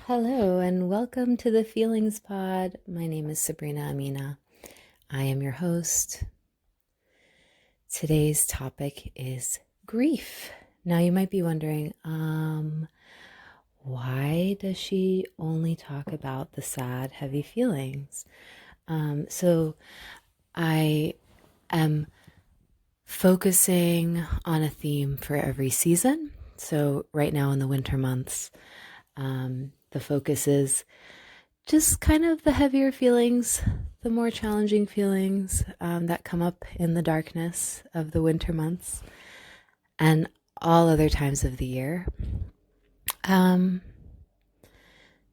Hello and welcome to the Feelings Pod. My name is Sabrina Amina. I am your host. Today's topic is grief. Now you might be wondering, why does she only talk about the sad, heavy feelings? So I am focusing on a theme for every season. So right now in the winter months, the focus is just kind of the heavier feelings, the more challenging feelings that come up in the darkness of the winter months and all other times of the year. Um,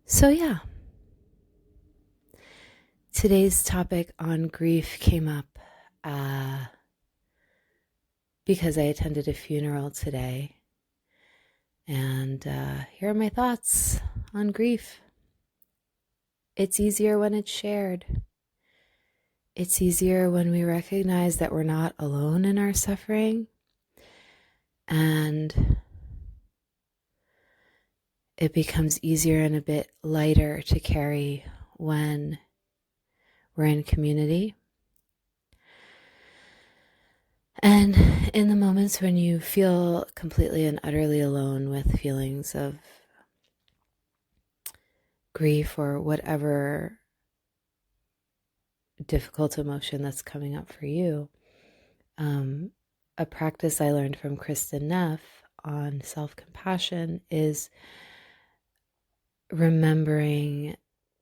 so, yeah, today's topic on grief came up because I attended a funeral today. And here are my thoughts on grief. It's easier when it's shared. It's easier when we recognize that we're not alone in our suffering. And it becomes easier and a bit lighter to carry when we're in community. And in the moments when you feel completely and utterly alone with feelings of grief or whatever difficult emotion that's coming up for you, a practice I learned from Kristen Neff on self-compassion is remembering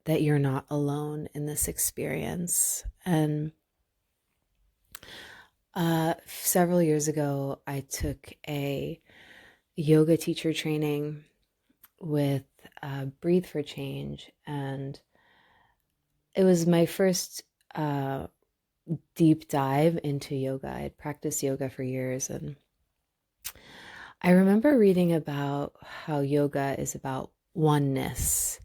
that you're not alone in this experience. And several years ago, I took a yoga teacher training with Breathe for Change, and it was my first deep dive into yoga. I'd practiced yoga for years, and I remember reading about how yoga is about oneness,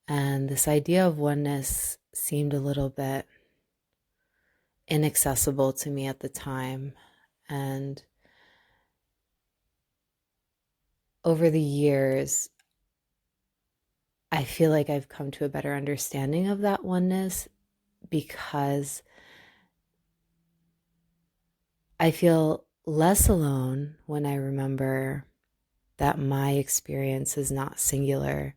and this idea of oneness seemed a little bit inaccessible to me at the time. And over the years, I feel like I've come to a better understanding of that oneness because I feel less alone when I remember that my experience is not singular.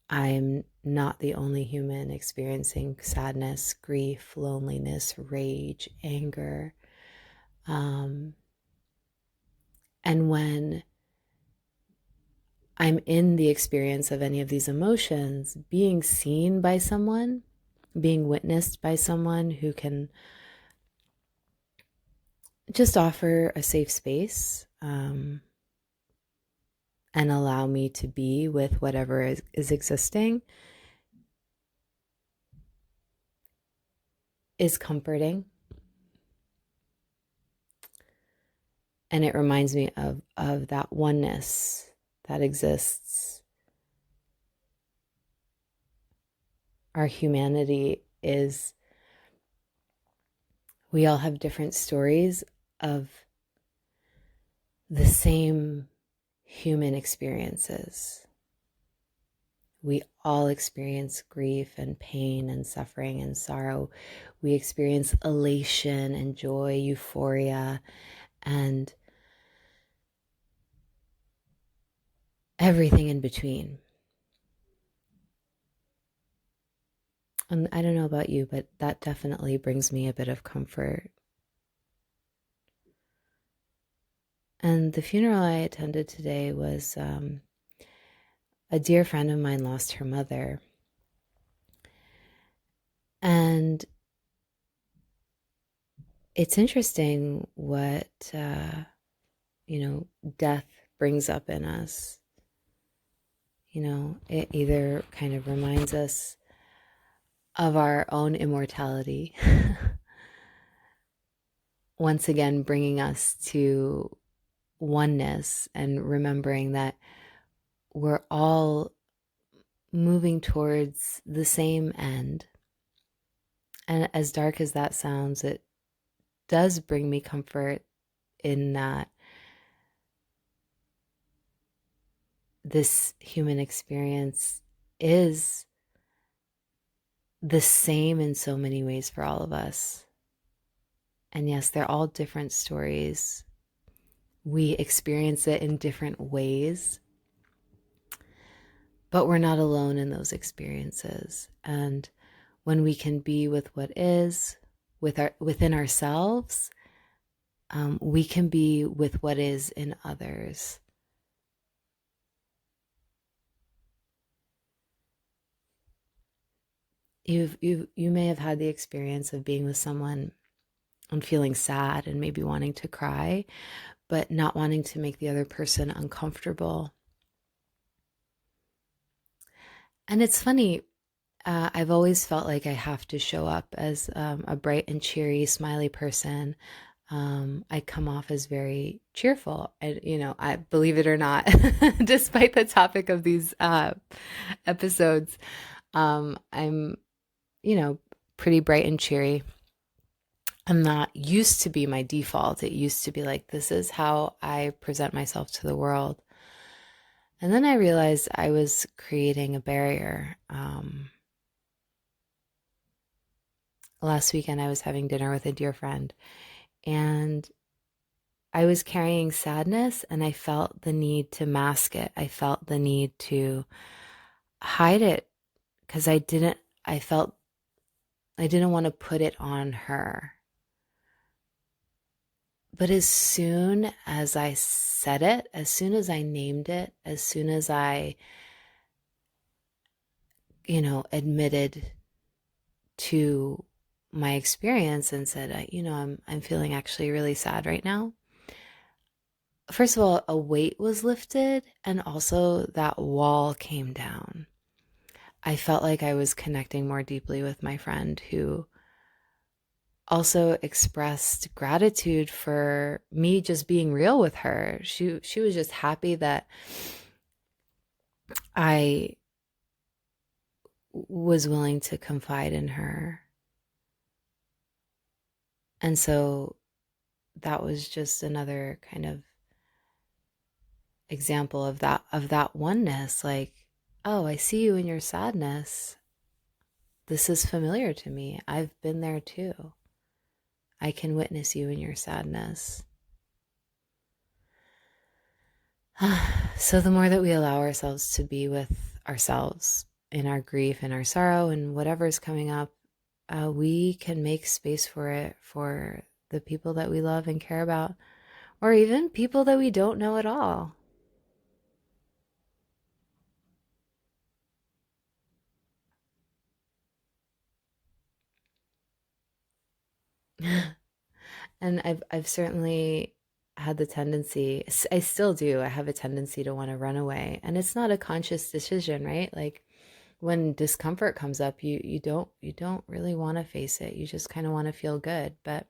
I'm not the only human experiencing sadness, grief, loneliness, rage, anger. And when I'm in the experience of any of these emotions, being seen by someone, being witnessed by someone who can just offer a safe space and allow me to be with whatever is existing is comforting. And it reminds me of that oneness that exists. Our humanity is, we all have different stories of the same human experiences. We all experience grief and pain and suffering and sorrow. We experience elation and joy, euphoria, and everything in between. And I don't know about you, but that definitely brings me a bit of comfort. And the funeral I attended today was a dear friend of mine lost her mother. And it's interesting what, death brings up in us. It either kind of reminds us of our own immortality, once again bringing us to oneness and remembering that we're all moving towards the same end. And as dark as that sounds, it does bring me comfort in that this human experience is the same in so many ways for all of us. And yes, they're all different stories. We experience it in different ways, but we're not alone in those experiences. And when we can be with what is within ourselves, we can be with what is in others. You may have had the experience of being with someone and feeling sad and maybe wanting to cry, but not wanting to make the other person uncomfortable. And it's funny, I've always felt like I have to show up as a bright and cheery, smiley person. I come off as very cheerful, and I believe it or not, despite the topic of these episodes, I'm pretty bright and cheery. I'm not used to be my default. It used to be like, this is how I present myself to the world. And then I realized I was creating a barrier. Last weekend, I was having dinner with a dear friend, and I was carrying sadness, and I felt the need to mask it. I felt the need to hide it because I didn't want to put it on her. But as soon as I said it, as soon as I named it, as soon as I, admitted to my experience and said, I'm feeling actually really sad right now. First of all, a weight was lifted, and also that wall came down. I felt like I was connecting more deeply with my friend, who also expressed gratitude for me just being real with her. She was just happy that I was willing to confide in her. And so that was just another kind of example of that oneness. Like, oh, I see you in your sadness. This is familiar to me. I've been there too. I can witness you in your sadness. So the more that we allow ourselves to be with ourselves in our grief and our sorrow and whatever is coming up, we can make space for it for the people that we love and care about, or even people that we don't know at all. And I've certainly had the tendency, I still do, I have a tendency to want to run away. And it's not a conscious decision, right? Like, when discomfort comes up, you don't really want to face it. You just kind of want to feel good. But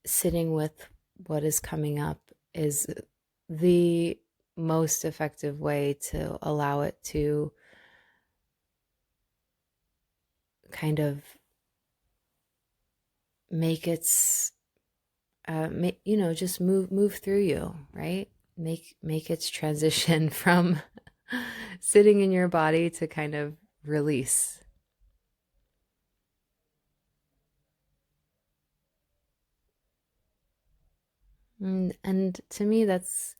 sitting with what is coming up is the most effective way to allow it to kind of make its just move through you, right? Make its transition from sitting in your body to kind of release. And to me, that's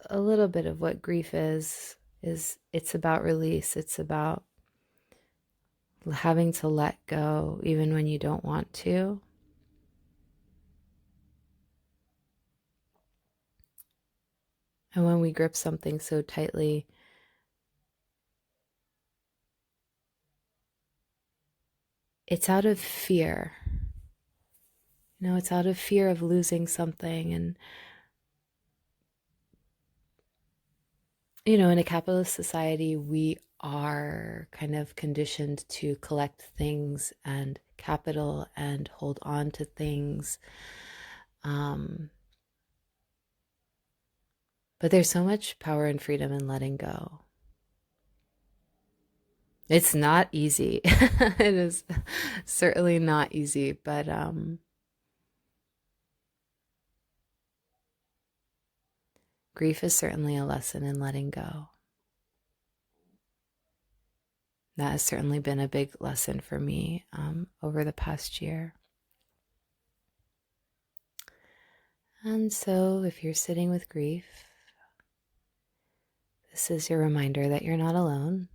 a little bit of what grief is it's about release. It's about having to let go even when you don't want to. And when we grip something so tightly, it's out of fear. It's out of fear of losing something. And, in a capitalist society, we are kind of conditioned to collect things and capital and hold on to things. But there's so much power and freedom in letting go. It's not easy. It is certainly not easy, but grief is certainly a lesson in letting go. That has certainly been a big lesson for me over the past year. And so if you're sitting with grief, this is your reminder that you're not alone.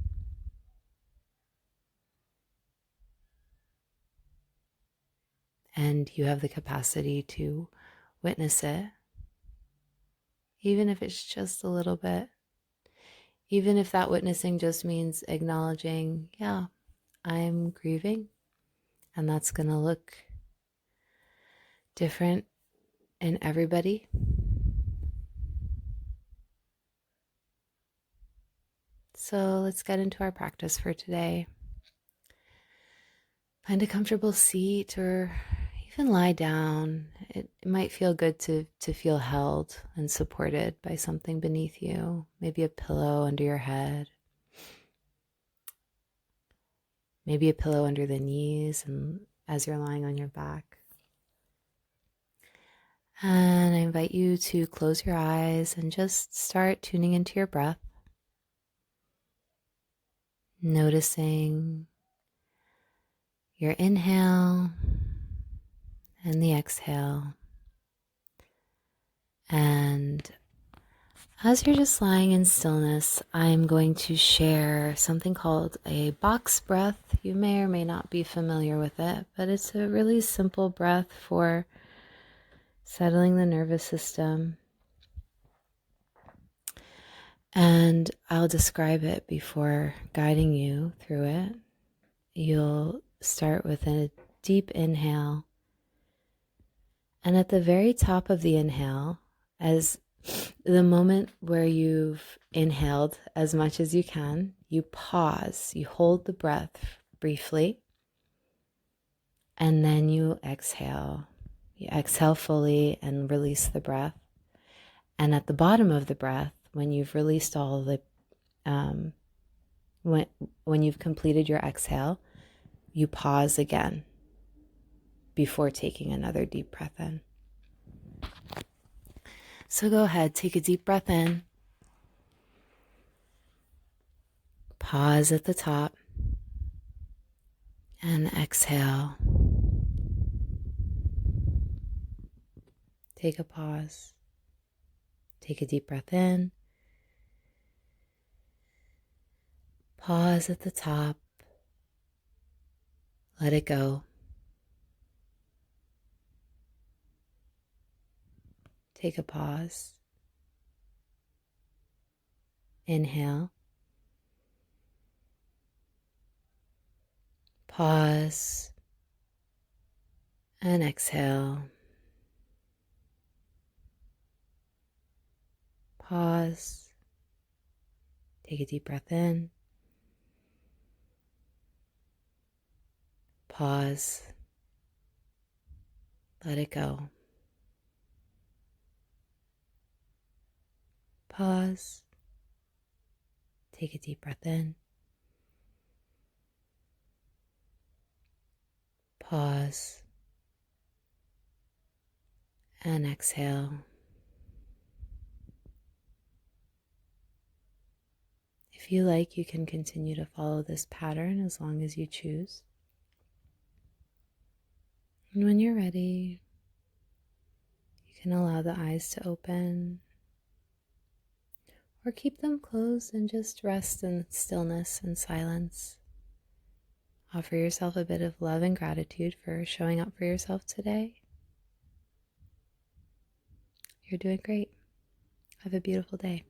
And you have the capacity to witness it, even if it's just a little bit. Even if that witnessing just means acknowledging, yeah, I'm grieving, and that's going to look different in everybody. So let's get into our practice for today. Find a comfortable seat or even lie down. It might feel good to feel held and supported by something beneath you, maybe a pillow under your head, maybe a pillow under the knees and as you're lying on your back. And I invite you to close your eyes and just start tuning into your breath, noticing your inhale and the exhale. And as you're just lying in stillness, I'm going to share something called a box breath. You may or may not be familiar with it, but it's a really simple breath for settling the nervous system. And I'll describe it before guiding you through it. You'll start with a deep inhale. And at the very top of the inhale, as the moment where you've inhaled as much as you can, you pause, you hold the breath briefly, and then you exhale. You exhale fully and release the breath. And at the bottom of the breath, when you've released all the, when you've completed your exhale, you pause again before taking another deep breath in. So go ahead, take a deep breath in. Pause at the top. And exhale. Take a pause. Take a deep breath in. Pause at the top. Let it go. Take a pause. Inhale. Pause. And exhale. Pause. Take a deep breath in. Pause. Let it go. Pause. Take a deep breath in. Pause. And exhale. If you like, you can continue to follow this pattern as long as you choose. And when you're ready, you can allow the eyes to open or keep them closed and just rest in stillness and silence. Offer yourself a bit of love and gratitude for showing up for yourself today. You're doing great. Have a beautiful day.